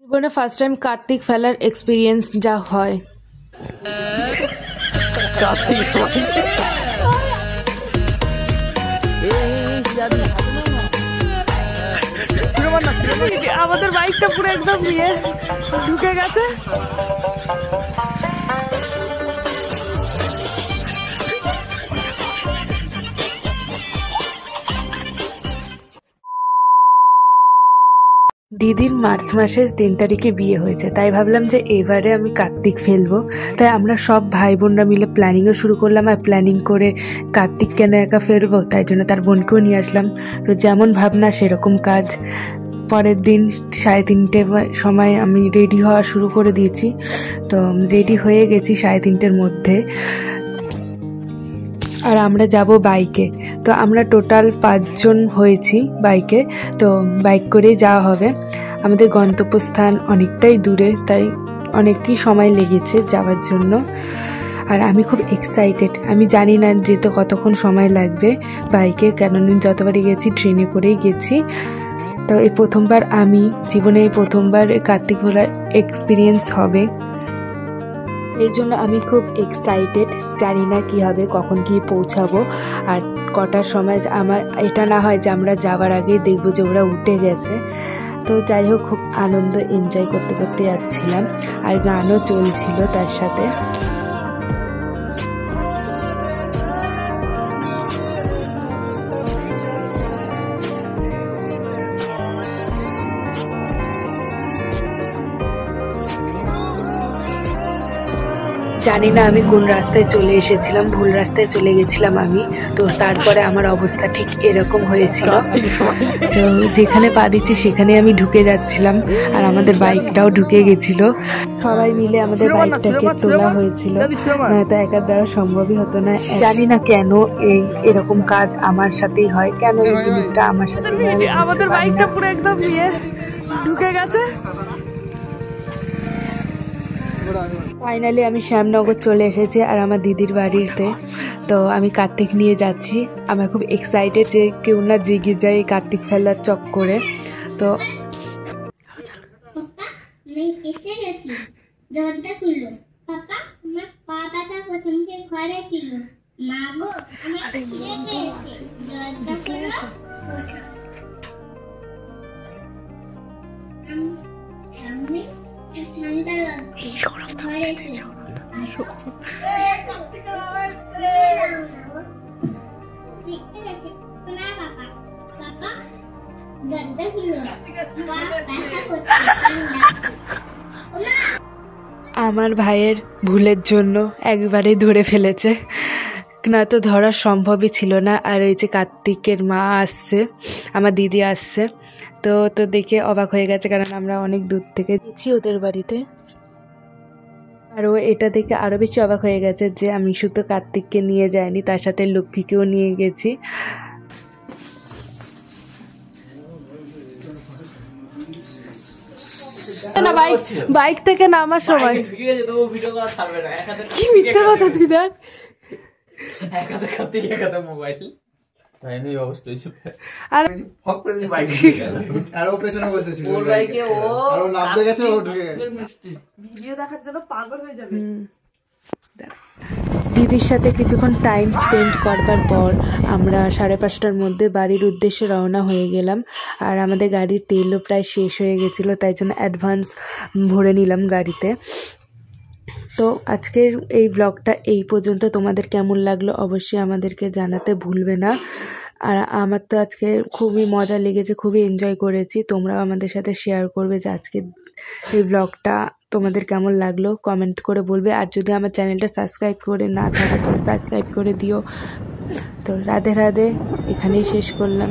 জীবনে first time Kartik ফেলার experience যা হয়। আমাদের বাইকটা পুরো একদম নিয়ে ঢুকে গেছে। দিদির মার্চ মাসের 3 তারিখে বিয়ে হয়েছে, তাই ভাবলাম যে এবারে আমি কার্তিক ফেলবো। তাই আমরা সব ভাই বোনরা মিলে প্ল্যানিংও শুরু করলাম। আর প্ল্যানিং করে কার্তিক কেন একা ফেলবো, তাই জন্য তার বোনকেও নিয়ে আসলাম। তো যেমন ভাবনা সেরকম কাজ। পরের দিন 3:30 সময় আমি রেডি হওয়া শুরু করে দিয়েছি। তো রেডি হয়ে গেছি 3:30-এর মধ্যে। আর আমরা যাব বাইকে। তো আমরা টোটাল 5 জন হয়েছি বাইকে। তো বাইক করেই যাওয়া হবে। আমাদের গন্তব্যস্থান অনেকটাই দূরে, তাই অনেকই সময় লেগেছে যাওয়ার জন্য। আর আমি খুব এক্সাইটেড। আমি জানি না যেতে কতক্ষণ সময় লাগবে বাইকে, কেন যতবারই গেছি ট্রেনে করেই গেছি। তো এই প্রথমবার আমি জীবনে এই প্রথমবার কার্তিক ভোলার এক্সপিরিয়েন্স হবে, এই জন্য আমি খুব এক্সাইটেড। জানি না কি হবে, কখন গিয়ে পৌঁছাবো আর কটার সময়। আমার এটা না হয় যে আমরা যাওয়ার আগেই দেখবো যে ওরা উঠে গেছে। তো যাই হোক, খুব আনন্দ এনজয় করতে করতে যাচ্ছিলাম। আর গানও চলছিল তার সাথে। জানি না আমি কোন রাস্তায় চলে এসেছিলাম, ভুল রাস্তায় চলে গেছিলাম আমি। তো তারপরে আমার অবস্থা ঠিক এরকম হয়েছিল। তো যেখানে পা দিচ্ছি সেখানে আমি ঢুকে যাচ্ছিলাম, আর আমাদের বাইকটাও ঢুকে গেছিল। সবাই মিলে আমাদের বাইকটাকে তোলা হয়েছিল, নয়তো একার দ্বারা সম্ভবই হতো না। জানি না কেন এরকম কাজ আমার সাথেই হয়, কেন এই জিনিসটা আমার সাথে হয়। আমাদের বাইকটা পুরো একদম নিয়ে ঢুকে গেছে। ফাইনালি আমি শ্যামনগর চলে এসেছি আর আমার দিদির বাড়িতে। তো আমি কার্তিক নিয়ে যাচ্ছি। আমার খুব এক্সাইটেড যে কেউ না জেগে যায় কার্তিক ফেলার চক্করে। তো আমার ভাইয়ের ভুলের জন্য একবারেই ধরে ফেলেছে, না তো ধরা সম্ভবই ছিল না। আর এই যে কার্তিকের মা আসছে, আমার দিদি আসছে। তো দেখে অবাক হয়ে গেছে, কারণ আমরা অনেক দূর থেকে গেছি ওদের বাড়িতে। আর ও এটা দেখে আরও বেশি অবাক হয়ে গেছে যে আমি শুধু কার্তিককে নিয়ে যাইনি, তার সাথে লক্ষ্মীকেও নিয়ে গেছি। না বাইক থেকে নামার সময় কি মিথ্যা কথা, তুই দেখ মোবাইল। দিদির সাথে কিছুক্ষণ টাইম স্পেন্ড করবার পর আমরা 5:30টার মধ্যে বাড়ির উদ্দেশ্যে রওনা হয়ে গেলাম। আর আমাদের গাড়ির তেলও প্রায় শেষ হয়ে গেছিলো, তাই জন্য অ্যাডভান্স ভরে নিলাম গাড়িতে। তো আজকের এই ব্লগটা এই পর্যন্ত। তোমাদের কেমন লাগলো অবশ্যই আমাদেরকে জানাতে ভুলবে না। আর আমার তো আজকে খুবই মজা লেগেছে, খুবই এনজয় করেছি। তোমরাও আমাদের সাথে শেয়ার করবে যে আজকে এই ব্লগটা তোমাদের কেমন লাগলো, কমেন্ট করে বলবে। আর যদি আমার চ্যানেলটা সাবস্ক্রাইব করে না থাকে তাহলে সাবস্ক্রাইব করে দিও। তো রাধে রাধে, এখানেই শেষ করলাম।